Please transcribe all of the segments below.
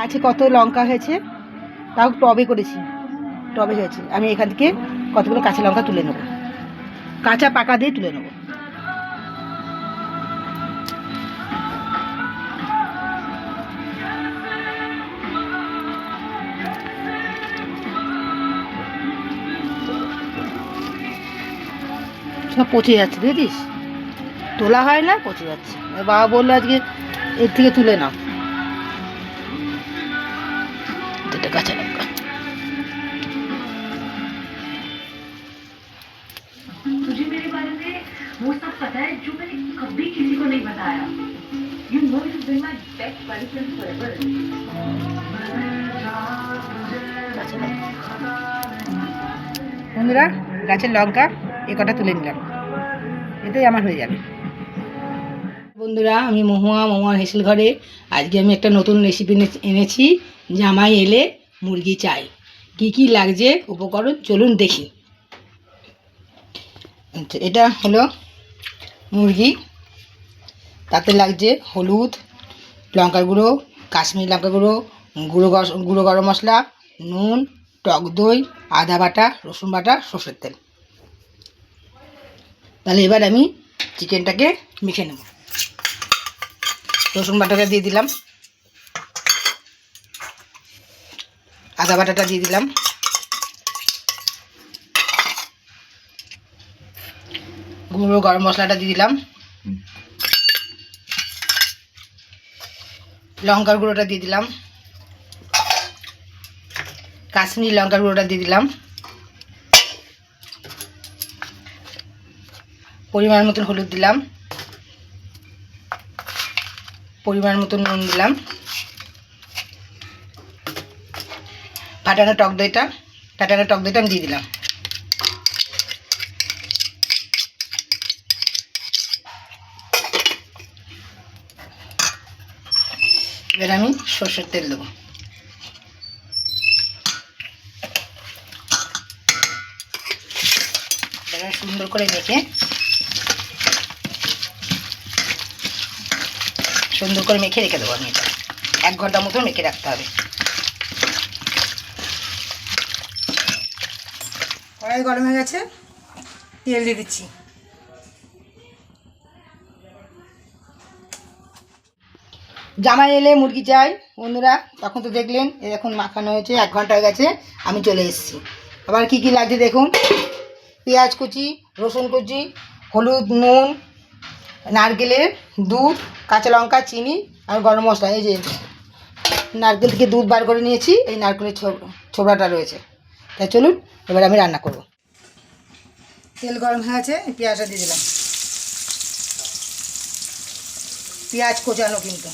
গাছে কত লঙ্কা হয়েছে, তাও টবে করেছি, টবে হয়েছে। আমি এখান থেকে কতগুলো কাঁচা লঙ্কা তুলে নেব, কাঁচা পাকা দিয়ে তুলে নেব। সব পচে যাচ্ছে, বুঝেছিস, তোলা হয় না, পচে যাচ্ছে। বাবা বললো আজকে এর থেকে তুলে নাও। এটা কাঁচা লঙ্কা। तुझे मेरे बारे में वो सब पता है जो मैंने कभी किसी को नहीं बताया। You know you've been my best buddy since forever. বন্ধুরা, গাছের লঙ্কা এ কটা তুলে নিলাম, এতেই আমার হয়ে যাবে। বন্ধুরা, আমি মহুয়ার হেসেল ঘরে আজকে আমি একটা নতুন রেসিপি এনেছি, জামাই এলে মুরগি চাই। কি কি লাগছে উপকরণ চলুন দেখি। এটা হলো মুরগি, তাতে লাগছে হলুদ, লঙ্কার গুঁড়ো, কাশ্মীরি লঙ্কা গুঁড়ো, গুঁড়ো গরম মশলা, নুন, টক দই, আদা বাটা, রসুন বাটা, সর্ষের তেল। তাহলে এবার আমি চিকেনটাকে মেখে নেব। রসুন বাটাটা দিয়ে দিলাম, আদা বাটাটা দিয়ে দিলাম, গুঁড়ো গরম মশলাটা দিয়ে দিলাম, লঙ্কার গুঁড়োটা দিয়ে দিলাম, কাশ্মীরি লঙ্কার গুঁড়োটা দিয়ে দিলাম, পরিমাণ মতন হলুদ দিলাম, পরিমাণ মতন নুন দিলাম, ফাটানো টক দইটা আমি দিয়ে দিলাম। এবার আমি সর্ষের তেল দেবো। এবার সুন্দর করে মেখে রেখে দেবো। আমি এটা 1 ঘন্টা মতো মেখে রাখতে হবে। কড়াই গরম হয়ে গেছে, তেল দিয়ে দিচ্ছি। জামাই এলে মুরগি চাই। বন্ধুরা, তখন তো দেখলেন এখন মাখানো হয়েছে, 1 ঘন্টা হয়ে গেছে, আমি চলে এসেছি। আবার কি কি লাগছে দেখুন। পেঁয়াজ কুচি, রসুন কুচি, হলুদ, নুন, নারকেলের দুধ, কাঁচা লঙ্কা, চিনি আর গরম মশলা। এই যে নারকেল থেকে দুধ বার করে নিয়েছি, এই নারকেলের ছোবড়াটা রয়েছে। তাই চলুন এবার আমি রান্না করব। তেল গরম হয়ে আছে, পেঁয়াজটা দিয়ে দিলাম। পেঁয়াজ কোচানো কিন্তু।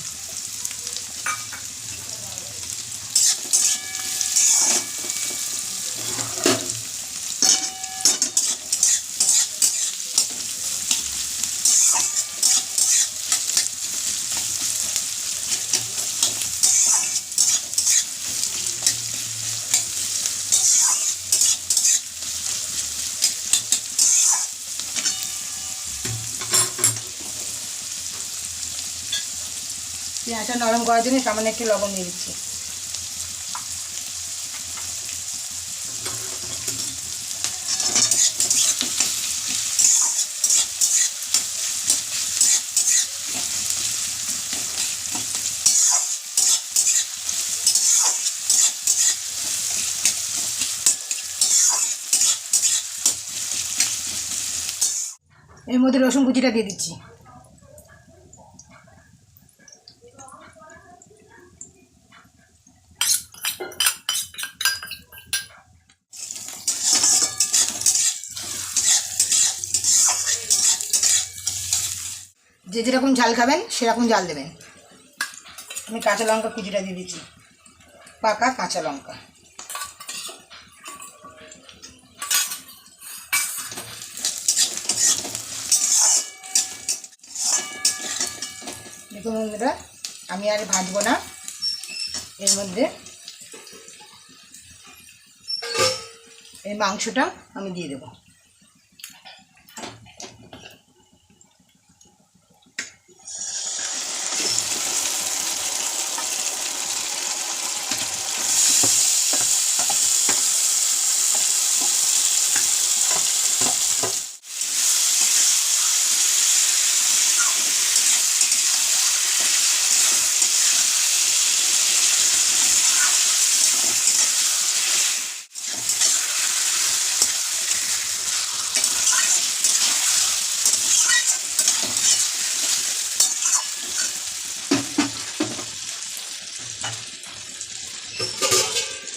পেঁয়াজটা নরম করার জন্য সামান্য একটু লবণ দিয়ে দিচ্ছি। এর মধ্যে রসুন কুচিটা দিয়ে দিচ্ছি। যে যেরকম ঝাল খাবেন সেরকম ঝাল দেবেন। আমি কাঁচা লঙ্কা কুচিটা দিয়ে দিচ্ছি, পাকা কাঁচা লঙ্কা। দেখুন বন্ধুরা, আমি আর ভাজবো না, এর মধ্যে এই মাংসটা আমি দিয়ে দেবো।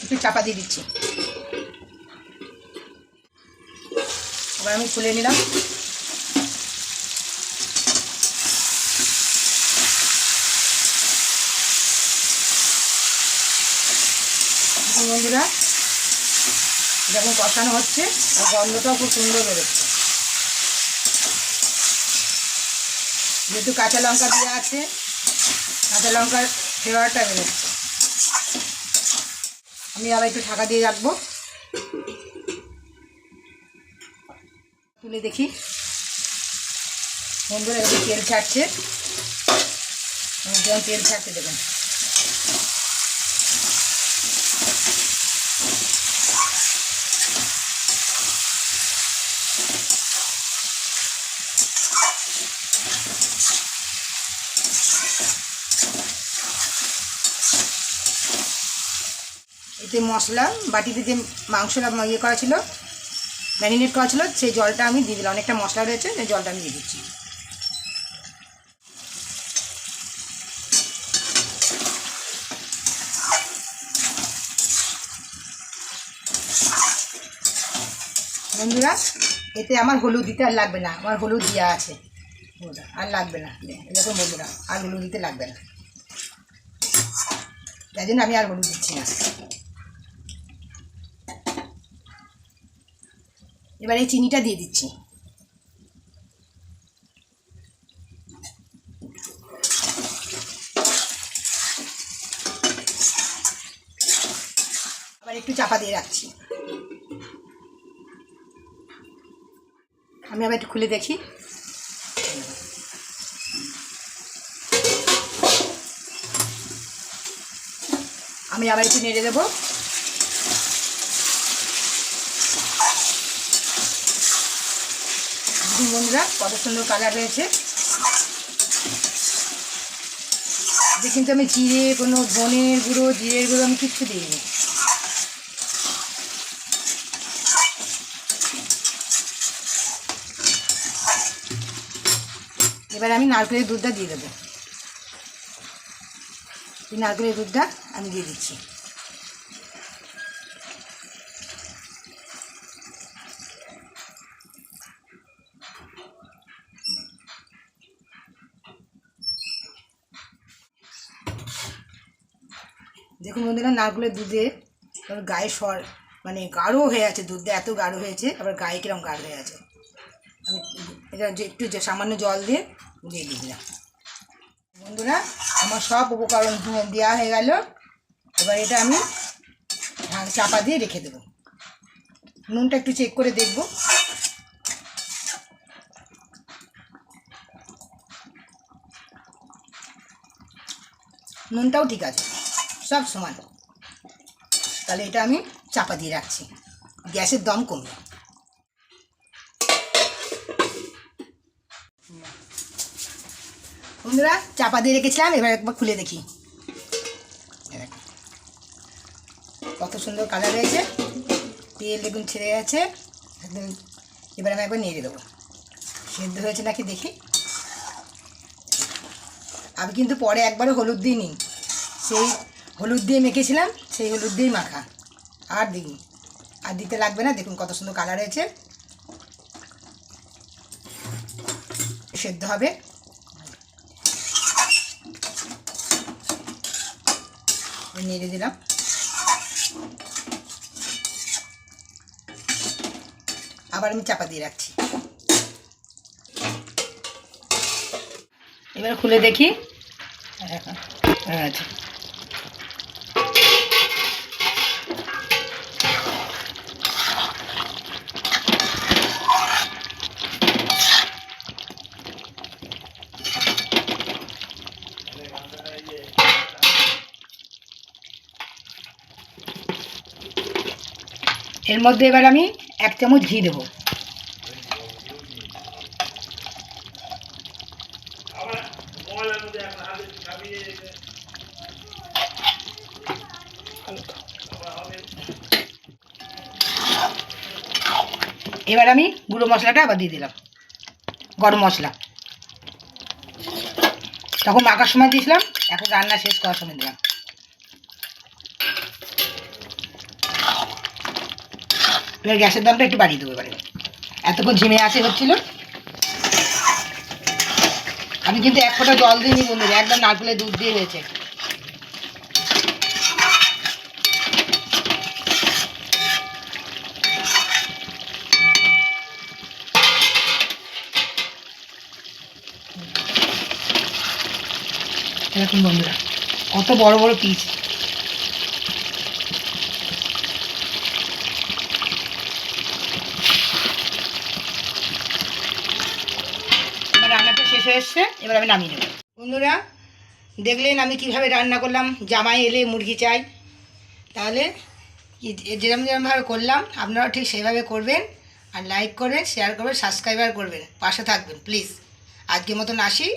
একটু চাপা দিয়ে দিচ্ছি। এবার আমি খুলে নিলাম। বন্ধুরা যখন কষানো হচ্ছে আর গন্ধটাও খুব সুন্দর বেরোচ্ছে, যেহেতু কাঁচা লঙ্কা দিয়ে আছে, কাঁচা লঙ্কার ফ্লেভারটা বেরোচ্ছে। আমি আবার একটু ঢাকা দিয়ে রাখবো। তুলে দেখি বন্ধুরা, একটু তেল ছাড়ছে, যেমন তেল ছাড়তে দেবেন। এতে মশলা বাটিতে যে মাংসটা ইয়ে করা ছিল, ম্যারিনেট করা ছিল, সেই জলটা আমি দিয়ে দিলাম। অনেকটা মশলা রয়েছে, সেই জলটা আমি দিয়ে দিচ্ছি। বন্ধুরা এতে আমার হলুদ দিতে আর লাগবে না, আমার হলুদ দেওয়া আছে, আর লাগবে না। এরকম বন্ধুরা আর হলুদ দিতে লাগবে না, তাই জন্য আমি আর হলুদ দিচ্ছি না। এবার এই চিনিটা দিয়ে দিচ্ছি। আবার একটু চাপা দিয়ে রাখছি। আমি আবার একটু খুলে দেখি। আমি আবার একটু নেড়ে দেবো। বন্ধুরা কত সুন্দর কালার হয়েছে। যে কিন্তু আমি জিরে, কোনো ধনের গুঁড়ো, জিরের গুঁড়ো আমি কিচ্ছু দিইনি। এবার আমি নারকেলের দুধটা দিয়ে দেবো। এই নারকেলের দুধটা আমি দিয়ে দিচ্ছি। দেখুন বন্ধুরা, নারকেলের দুধে গায়ে মানে গাঢ় হয়ে আছে, দুধটা এত গাঢ় হয়েছে, আবার গায়ে কিরম গাঢ় হয়ে আছে। আমি এটা একটু সামান্য জল দিয়ে দিলাম। বন্ধুরা আমার সব উপকরণ দেওয়া হয়ে গেল। এবার এটা আমি চাপা দিয়ে রেখে দেবো। নুনটা একটু চেক করে দেখব। নুনটাও ঠিক আছে, সব সমান। তাহলে এটা আমি চাপা দিয়ে রাখছি, গ্যাসের দম কমবে। বন্ধুরা চাপা দিয়ে রেখেছিলাম, এবার একবার খুলে দেখি। কত সুন্দর কালার হয়েছে, তেল দেখুন ছেড়ে গেছে একদম। এবার আমি একবার নেড়ে দেবো, সেদ্ধ হয়েছে নাকি দেখি। আমি কিন্তু পরে একবারও হলুদ দিইনি, সেই হলুদ দিয়ে মেখেছিলাম, সেই হলুদ দিয়েই মাখা, আর দিইনি, আর দিতে লাগবে না। দেখুন কত সুন্দর কালার হয়েছে, সেদ্ধ হবে। নেড়ে দিলাম। আবার আমি চাপা দিয়ে রাখছি। এবার খুলে দেখি। আচ্ছা এর মধ্যে এবার আমি 1 চামচ ঘি দেবো। এবার আমি গুঁড়ো মশলাটা আবার দিয়ে দিলাম, গরম মশলা। তখন মাখার সময় দিয়েছিলাম, এখন রান্না শেষ করার সময় দিলাম। এবার গ্যাসের দামটা একটু বাড়িয়ে দেবো এবারে। এতক্ষণ ঝিমে আসে হচ্ছিল। আমি কিন্তু এক ফোঁটা জল দিইনি বন্ধুরা, একদম নারকেলের দুধ দিয়ে হয়েছে। এরকম বন্ধুরা কত বড় বড় পিস। রান্নাটা শেষ হয়ে এসছে, এবার আমি নামিয়ে নেব। বন্ধুরা দেখলেন আমি কিভাবে রান্না করলাম, জামাই এলে মুরগি চাই। তাহলে যেরকমভাবে করলাম আপনারাও ঠিক সেইভাবে করবেন। আর লাইক করবেন, শেয়ার করবেন, সাবস্ক্রাইবার করবেন, পাশে থাকবেন প্লিজ। আজকের মতন আসি।